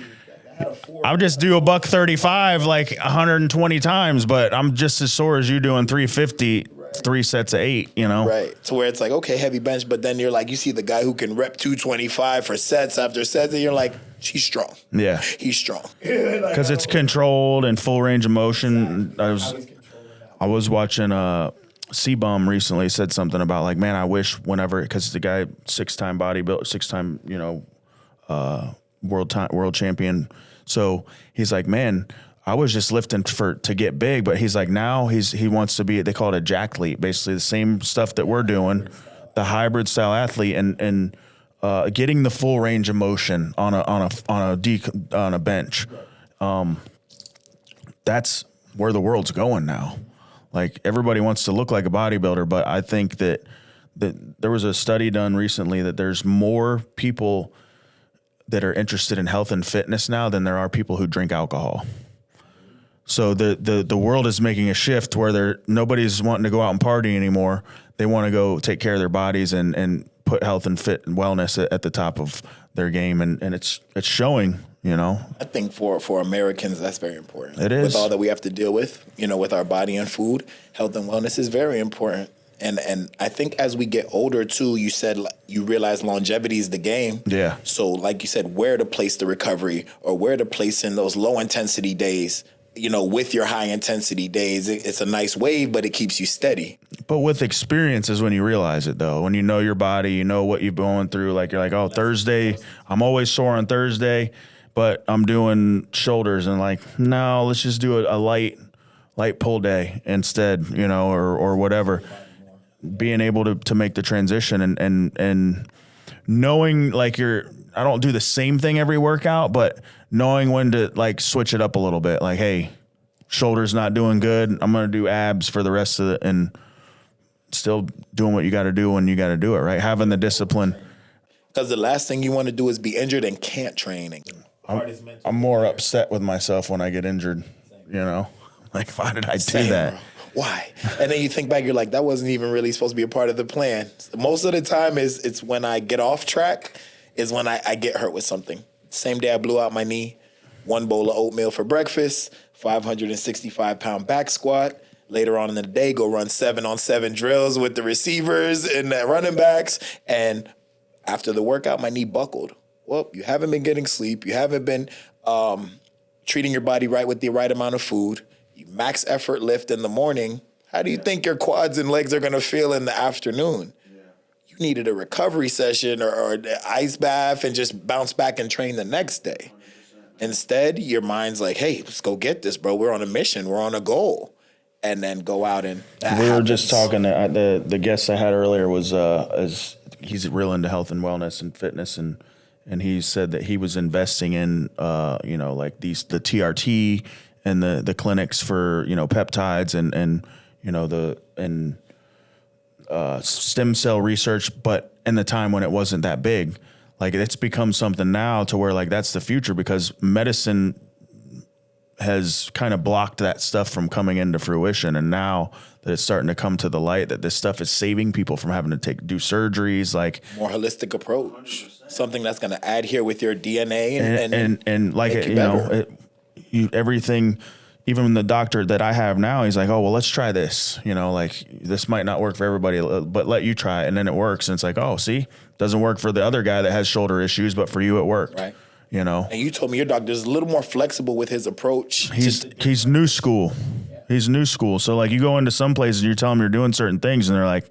I'll just do $135 like 120 times, but I'm just as sore as you doing 350 3 sets of 8, you know? Right. To where it's like, okay, heavy bench, but then you're like, you see the guy who can rep 225 for sets after sets, and you're like, he's strong. Yeah. He's strong. Because it's controlled and full range of motion. I was watching C-Bum recently said something about like, man, I wish whenever, because the guy 6-time bodybuilder, 6-time, you know, world champion. So he's like, man, I was just lifting to get big, but he's like, now he wants to be, they call it a jacklete, basically the same stuff that we're doing, the hybrid style athlete, and getting the full range of motion on a bench. That's where the world's going now. Like everybody wants to look like a bodybuilder, but I think that there was a study done recently that there's more people that are interested in health and fitness now than there are people who drink alcohol. So the world is making a shift where nobody's wanting to go out and party anymore. They want to go take care of their bodies and put health and fit and wellness at the top of their game. And it's showing, you know. I think for Americans, that's very important. It is. With all that we have to deal with, you know, with our body and food, health and wellness is very important. And I think as we get older too, you said you realize longevity is the game. Yeah. So like you said, where to place the recovery or where to place in those low intensity days, you know, with your high intensity days. It's a nice wave, but it keeps you steady. But with experience is when you realize it, though. When you know your body, you know what you've been going through. Like you're like, oh, Thursday, I'm always sore on Thursday, but I'm doing shoulders, and like, no, let's just do a light pull day instead, you know, or whatever. Being able to make the transition and knowing like I don't do the same thing every workout, but knowing when to like switch it up a little bit. Like, hey, shoulders not doing good. I'm going to do abs for the rest of it, and still doing what you got to do when you got to do it, right? Having the discipline. Because the last thing you want to do is be injured and can't train. I'm more upset with myself when I get injured, you know? Like, why did I do that? Bro. Why? And then you think back, you're like, that wasn't even really supposed to be a part of the plan. Most of the time it's when I get off track is when I get hurt with something. Same day I blew out my knee, 1 bowl of oatmeal for breakfast, 565-pound back squat. Later on in the day, go run 7-on-7 drills with the receivers and the running backs. And after the workout, my knee buckled. Well, you haven't been getting sleep. You haven't been treating your body right with the right amount of food. You max effort lift in the morning. How do you think your quads and legs are going to feel in the afternoon? Yeah. You needed a recovery session or an ice bath and just bounce back and train the next day. 100%. Instead, your mind's like, hey, let's go get this, bro. We're on a mission. We're on a goal. And then go out and we were just talking, the guest I had earlier was, he's real into health and wellness and fitness, and he said that he was investing in, you know, like the TRT and the clinics for, you know, peptides and you know, stem cell research, but in the time when it wasn't that big. Like it's become something now to where like that's the future, because medicine has kind of blocked that stuff from coming into fruition. And now that it's starting to come to the light that this stuff is saving people from having to do surgeries, like more holistic approach, 100%. Something that's going to adhere with your DNA and like it, you know, everything. Even the doctor that I have now, he's like, oh, well, let's try this. You know, like this might not work for everybody, but let you try it. And then it works. And it's like, oh, see, doesn't work for the other guy that has shoulder issues, but for you, it worked. Right. You know, and you told me your doctor's a little more flexible with his approach. He's new school. Yeah. He's new school. So like you go into some places and you tell them you're doing certain things and they're like,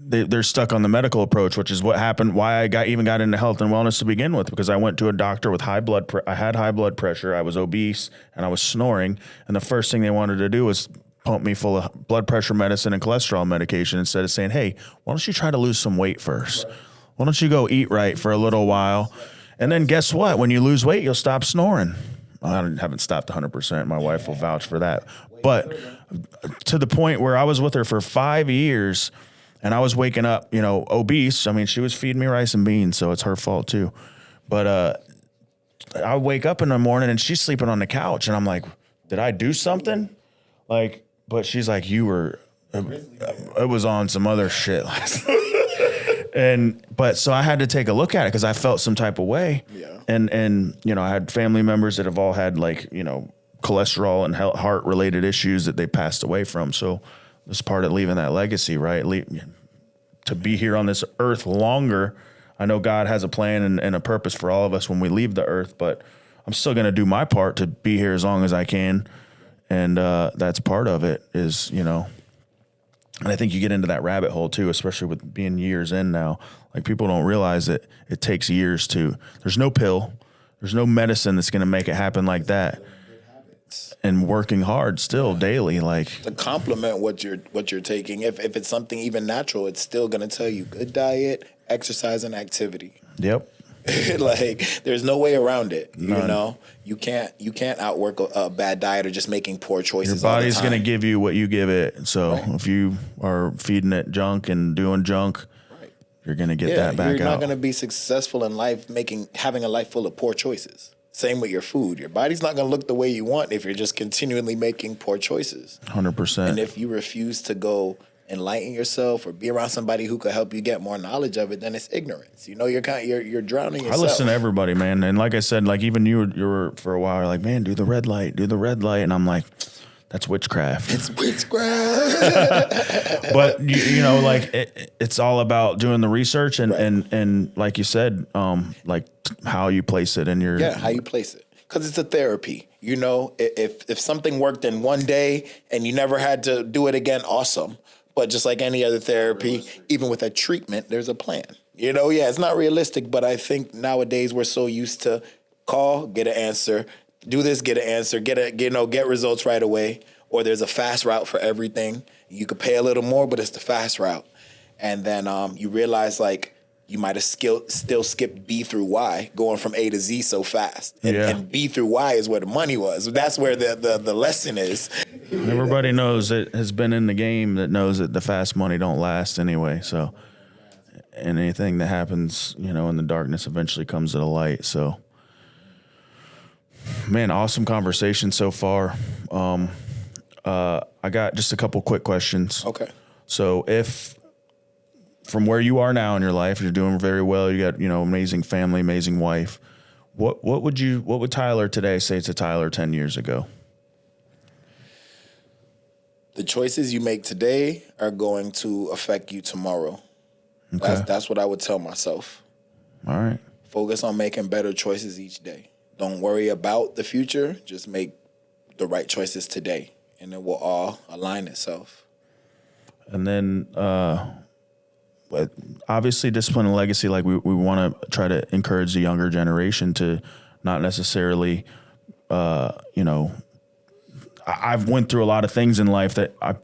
they're stuck on the medical approach, which is what happened. Why I even got into health and wellness to begin with, because I went to a doctor with I had high blood pressure. I was obese and I was snoring. And the first thing they wanted to do was pump me full of blood pressure medicine and cholesterol medication instead of saying, hey, why don't you try to lose some weight first? Right. Why don't you go eat right for a little while? And then guess what? When you lose weight, you'll stop snoring. I haven't stopped 100%. My wife will vouch for that. But to the point where I was with her for 5 years and I was waking up, you know, obese. I mean, she was feeding me rice and beans, so it's her fault too. But I wake up in the morning and she's sleeping on the couch and I'm like, did I do something? Like, but she's like, it was on some other shit last night. But so I had to take a look at it because I felt some type of way. Yeah. And, you know, I had family members that have all had like, you know, cholesterol and heart related issues that they passed away from. So this part of leaving that legacy, right? To be here on this earth longer. I know God has a plan and a purpose for all of us when we leave the earth, but I'm still going to do my part to be here as long as I can. And that's part of it is, you know, and I think you get into that rabbit hole too, especially with being years in now. Like people don't realize that it takes years there's no pill, there's no medicine that's going to make it happen like that. And working hard still daily, like to complement what you're taking. If it's something even natural, it's still going to tell you good diet, exercise, and activity. Yep. Like there's no way around it. None. You know, you can't outwork a bad diet or just making poor choices. Your body's going to give you what you give it. So if you are feeding it junk and doing junk, you're going to get that back out. You're not going to be successful in life having a life full of poor choices. Same with your food. Your body's not going to look the way you want if you're just continually making poor choices. 100%. And if you refuse to go enlighten yourself or be around somebody who could help you get more knowledge of it, then it's ignorance. You know, you're drowning yourself. I listen to everybody, man. And like I said, like even you were for a while, you're like, man, do the red light. And I'm like, that's witchcraft. It's witchcraft. But you know, like it's all about doing the research and like you said, like how you place it in your how you place it, because it's a therapy. You know, if something worked in one day and you never had to do it again, awesome. But just like any other therapy, even with a treatment, there's a plan. You know, it's not realistic, but I think nowadays we're so used to call, get an answer, do this, get an answer, get results right away. Or there's a fast route for everything. You could pay a little more, but it's the fast route. And then you realize like you might have still skipped B through Y, going from A to Z so fast. And B through Y is where the money was. That's where the lesson is. Everybody knows that has been in the game that knows that the fast money don't last anyway. So, and anything that happens, you know, in the darkness eventually comes to the light. So, man, awesome conversation so far. I got just a couple quick questions. Okay. So if from where you are now in your life, you're doing very well, you got, you know, amazing family, amazing wife. What would Tyler today say to Tyler 10 years ago? The choices you make today are going to affect you tomorrow. Okay. That's what I would tell myself. All right. Focus on making better choices each day. Don't worry about the future. Just make the right choices today, and it will all align itself. And then, obviously, discipline and legacy, like we want to try to encourage the younger generation to not necessarily, you know, I've went through a lot of things in life that I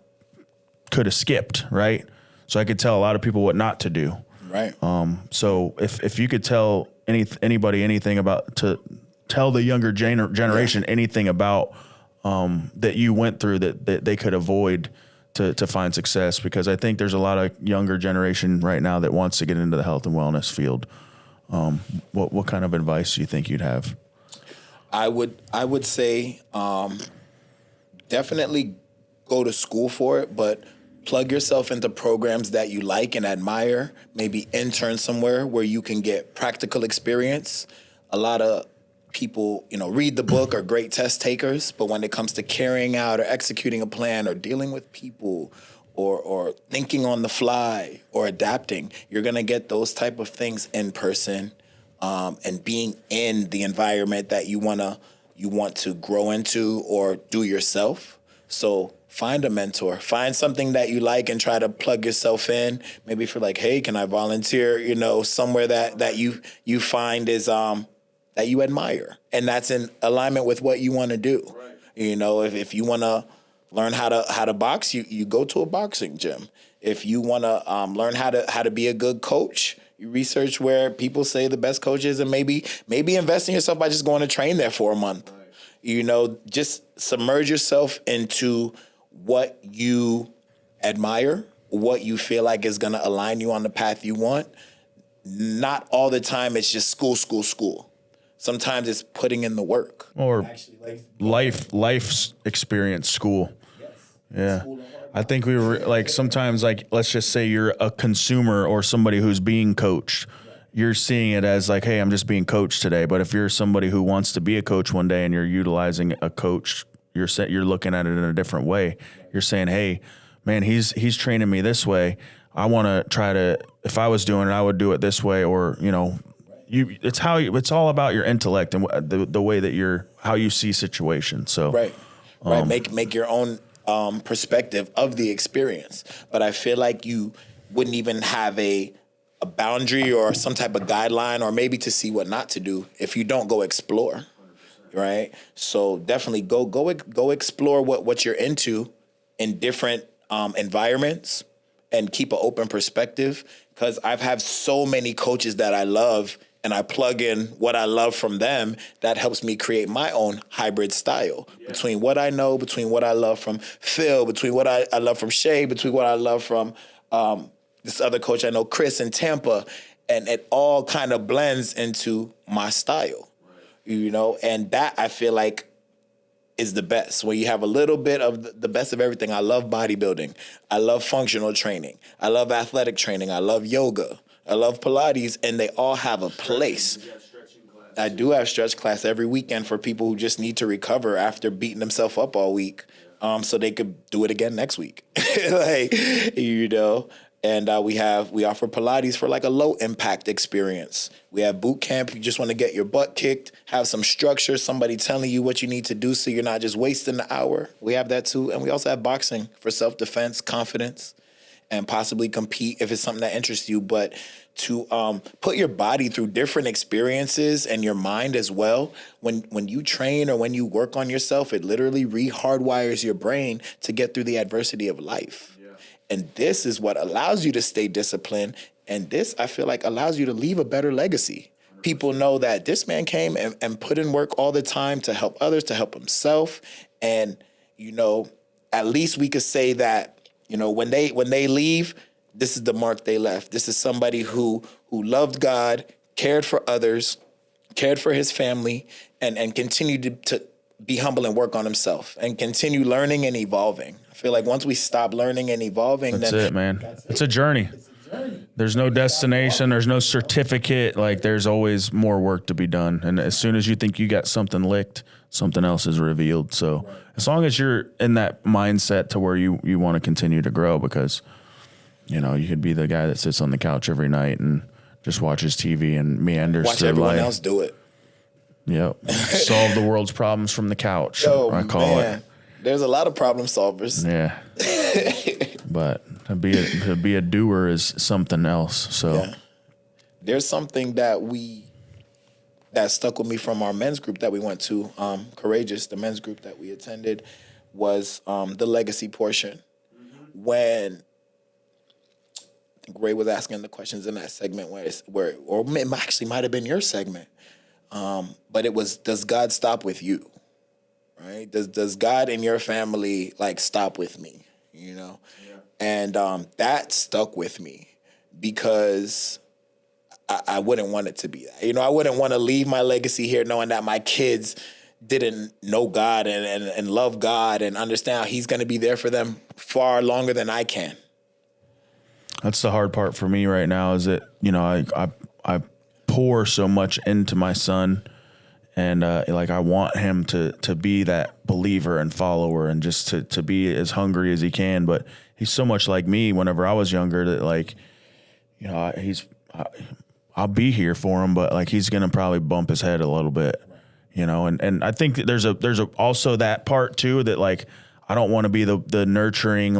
could have skipped, right? So I could tell a lot of people what not to do. Right. So if you could tell anybody anything about, to tell the younger generation anything about that you went through that they could avoid to find success, because I think there's a lot of younger generation right now that wants to get into the health and wellness field. What kind of advice do you think you'd have? I would say definitely go to school for it, but plug yourself into programs that you like and admire. Maybe intern somewhere where you can get practical experience. A lot of people, you know, read the book, are great test takers, but when it comes to carrying out or executing a plan or dealing with people or thinking on the fly or adapting, you're going to get those type of things in person, and being in the environment that you want to grow into or do yourself. So find a mentor, find something that you like and try to plug yourself in. Maybe if you're like, hey, can I volunteer, you know, somewhere that you find is that you admire, and that's in alignment with what you want to do. Right. You know, if you want to learn how to box, you go to a boxing gym. If you want to learn how to be a good coach, you research where people say the best coaches, and maybe invest in yourself by just going to train there for a month. Right. You know, just submerge yourself into what you admire, what you feel like is going to align you on the path you want. Not all the time it's just school. Sometimes it's putting in the work. Or life's experience, school. Yes. Yeah. I think we were like, sometimes, like, let's just say you're a consumer or somebody who's being coached. You're seeing it as like, hey, I'm just being coached today. But if you're somebody who wants to be a coach one day and you're utilizing a coach, you're looking at it in a different way. You're saying, hey, man, he's training me this way. I want to try to, if I was doing it, I would do it this way, or, it's all about your intellect and the way that how you see situations. So, right. Make your own perspective of the experience. But I feel like you wouldn't even have a boundary or some type of guideline, or maybe to see what not to do if you don't go explore. Right. So definitely go explore what you're into in different environments, and keep an open perspective. Because I've had so many coaches that I love, and I plug in what I love from them. That helps me create my own hybrid style between what I know, between what I love from Phil, between what I love from Shay, between what I love from this other coach I know, Chris in Tampa. And it all kind of blends into my style, and that I feel like is the best. When you have a little bit of the best of everything. I love bodybuilding. I love functional training. I love athletic training. I love yoga. I love Pilates, and they all have a place. I do have stretch class every weekend for people who just need to recover after beating themselves up all week, so they could do it again next week. And we offer Pilates for like a low impact experience. We have boot camp. You just want to get your butt kicked, have some structure, somebody telling you what you need to do so you're not just wasting the hour. We have that too. And we also have boxing for self-defense, confidence, and possibly compete if it's something that interests you. But to put your body through different experiences and your mind as well, when you train or when you work on yourself, it literally re-hardwires your brain to get through the adversity of life. And this is what allows you to stay disciplined. And this, I feel like, allows you to leave a better legacy. People know that this man came and put in work all the time to help others, to help himself. And, at least we could say that, when they leave, this is the mark they left. This is somebody who loved God, cared for others, cared for his family, and continued to be humble and work on himself and continue learning and evolving. I feel like once we stop learning and evolving, that's it, man. It's a journey. There's no destination. There's no certificate. Like, there's always more work to be done. And as soon as you think you got something licked, something else is revealed. So as long as you're in that mindset to where you want to continue to grow, because, you could be the guy that sits on the couch every night and just watches TV and meanders watch through everyone life. else do it. Yep. Solve the world's problems from the couch, I call it. There's a lot of problem solvers. Yeah. But to be a doer is something else. So there's something that stuck with me from our men's group that we went to, Courageous, the men's group that we attended, was the legacy portion. Mm-hmm. When I think Ray was asking the questions in that segment or it actually might have been your segment. But it was, does God stop with you? Right? Does God in your family stop with me? Yeah. And that stuck with me because I wouldn't want it to be that. I wouldn't want to leave my legacy here knowing that my kids didn't know God and love God and understand how he's going to be there for them far longer than I can. That's the hard part for me right now, is that, I pour so much into my son, and I want him to be that believer and follower, and just to be as hungry as he can. But he's so much like me whenever I was younger that I'll be here for him, but he's gonna probably bump his head a little bit, And I think that there's also that part too, that I don't want to be the nurturing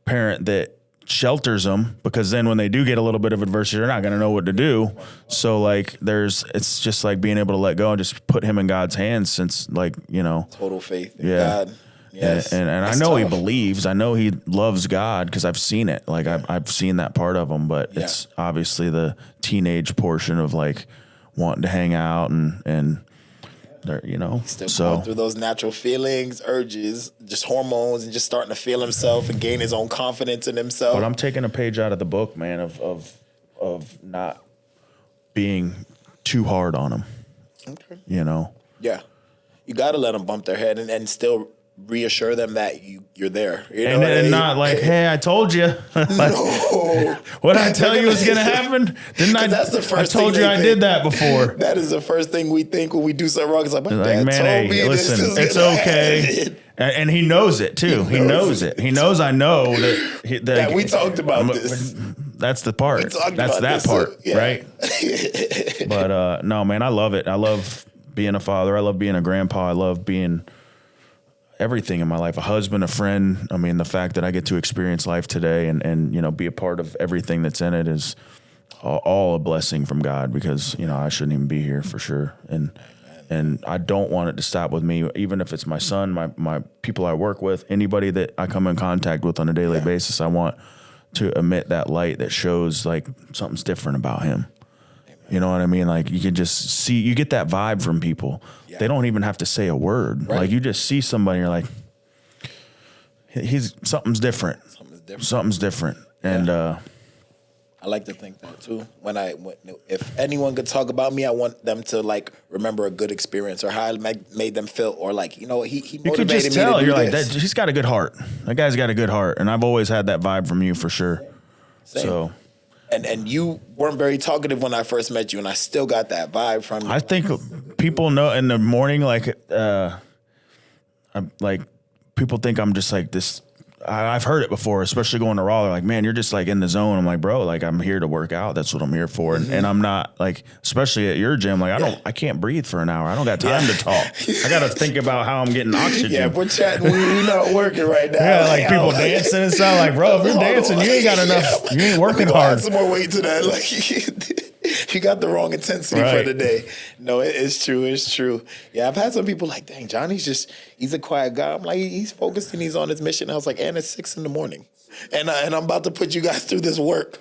parent that shelters them, because then when they do get a little bit of adversity, they're not going to know what to do. So it's just being able to let go and just put him in God's hands, since total faith in God. Yes. And I know tough. He believes, I know he loves God, because I've seen it. I've seen that part of him, but it's obviously the teenage portion of wanting to hang out and still going through those natural feelings, urges, just hormones, and just starting to feel himself and gain his own confidence in himself. But I'm taking a page out of the book, man, of not being too hard on him. Okay. Yeah. You got to let them bump their head and still reassure them that you're there. You know And what I mean? not like, hey, I told you. Like, No. what I tell you was going to happen? Didn't I? That's the first I told thing you they I think. did that before. That is the first thing we think when we do something wrong. It's like, my dad Man, told me hey, this listen, is it's gonna okay. happen. And he knows it too. He knows it. He knows I know that. That we talked about this. That's the part. That's that part, right? But no, man, I love it. I love being a father. I love being a grandpa. I love being everything in my life, a husband, a friend. I mean, the fact that I get to experience life today and you know, be a part of everything that's in it is all a blessing from God, because, you know, I shouldn't even be here for sure. And I don't want it to stop with me, even if it's my son, my people I work with, anybody that I come in contact with on a daily basis. I want to emit that light that shows like something's different about him. You know what I mean? Like you can just see, you get that vibe from people. Yeah. They don't even have to say a word. Right. Like you just see somebody, you're like, something's different. Something's different. And I like to think that too. If anyone could talk about me, I want them to like remember a good experience or how I made them feel, or like, you know, he motivated you could just me tell. to do You're like, this. he's got a good heart. That guy's got a good heart, and I've always had that vibe from you for sure. Same. So. And you weren't very talkative when I first met you, and I still got that vibe from you. I think people know in the morning, like, I'm like, people think I'm just like this. I've heard it before, especially going to Raw. They're like, man, you're just like in the zone. I'm like, bro, like I'm here to work out. That's what I'm here for. And I'm not like, especially at your gym, like I can't breathe for an hour. I don't got time to talk. I got to think about how I'm getting oxygen. Yeah, we're chatting. We're not working right now. Yeah, like people dancing and stuff. Like, bro, if you're dancing, you ain't got enough. You ain't working hard. Add some more weight to that. Like, you got the wrong intensity for the day. No, it's true. It's true. Yeah, I've had some people like, dang, Johnny's he's a quiet guy. I'm like, he's focused and he's on his mission. I was like, and it's 6 a.m. And I'm about to put you guys through this work.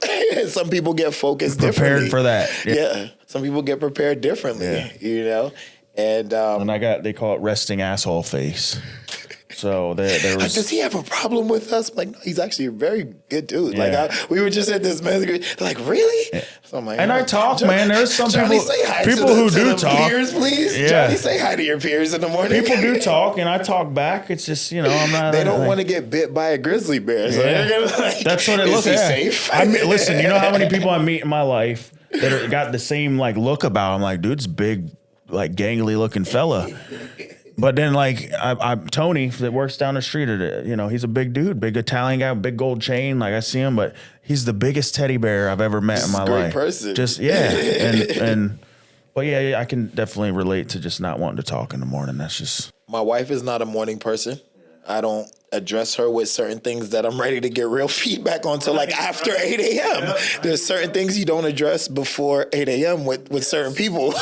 Some people get focused differently. Prepared for that. Yeah. Some people get prepared differently, you know? And they call it resting asshole face. So there was. Does he have a problem with us? I'm like, no, he's actually a very good dude. Yeah. Like we were just at this man's. They're like, really? Yeah. So I'm like, and I talk, man. There's some Johnny, people. Say hi people to who to do the talk. Peers, please. Yeah. Johnny, say hi to your peers in the morning. People do talk, and I talk back. It's just, you know, I'm not. They don't want to get bit by a grizzly bear. So they're gonna, like, that's what it looks like. Safe? I mean, listen, you know how many people I meet in my life that got the same like look about. I'm like, dude's big, like gangly looking fella. But then, like, I'm Tony that works down the street. You know, he's a big dude, big Italian guy, big gold chain. Like I see him, but he's the biggest teddy bear I've ever met in my life. Person. Just but yeah, I can definitely relate to just not wanting to talk in the morning. That's just. My wife is not a morning person. I don't address her with certain things that I'm ready to get real feedback on until like after 8 a.m. There's certain things you don't address before 8 a.m. with certain people.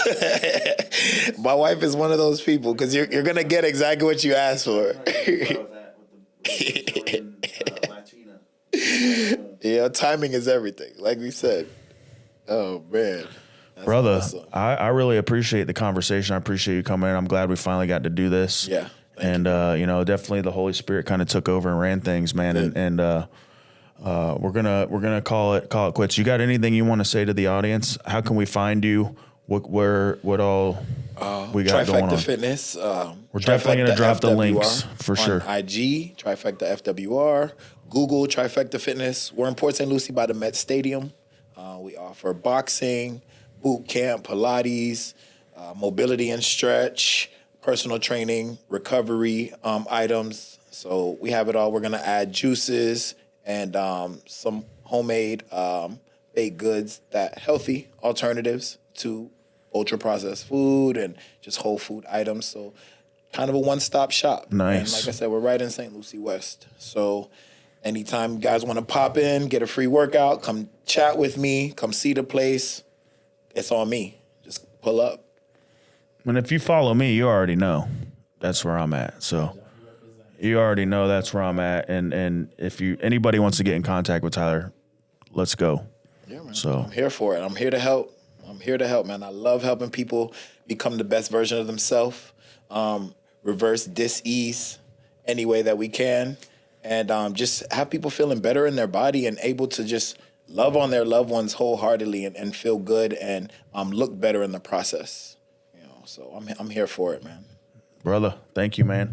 My wife is one of those people because you're going to get exactly what you asked for. Yeah, timing is everything, like we said. Oh, man. That's brother, awesome. I really appreciate the conversation. I appreciate you coming in. I'm glad we finally got to do this. Yeah. And, you know, definitely the Holy Spirit kind of took over and ran things, man. And we're going to call it quits. You got anything you want to say to the audience? How can we find you? What all we got going on? Trifecta Fitness. We're definitely going to drop the links for sure. IG, Trifecta FWR. Google, Trifecta Fitness. We're in Port St. Lucie by the Met Stadium. We offer boxing, boot camp, Pilates, mobility and stretch, personal training, recovery items. So we have it all. We're going to add juices and some homemade baked goods, that healthy alternatives to ultra-processed food and just whole food items. So kind of a one-stop shop. Nice. And like I said, we're right in St. Lucie West. So anytime you guys want to pop in, get a free workout, come chat with me, come see the place, it's on me. Just pull up. And if you follow me, you already know that's where I'm at. So you already know that's where I'm at. And if anybody wants to get in contact with Tyler, let's go. Yeah, man. So I'm here for it. I'm here to help. Man. I love helping people become the best version of themselves, reverse dis-ease any way that we can, and just have people feeling better in their body and able to just love on their loved ones wholeheartedly and feel good and look better in the process. You know, so I'm here for it, man. Brother, thank you, man.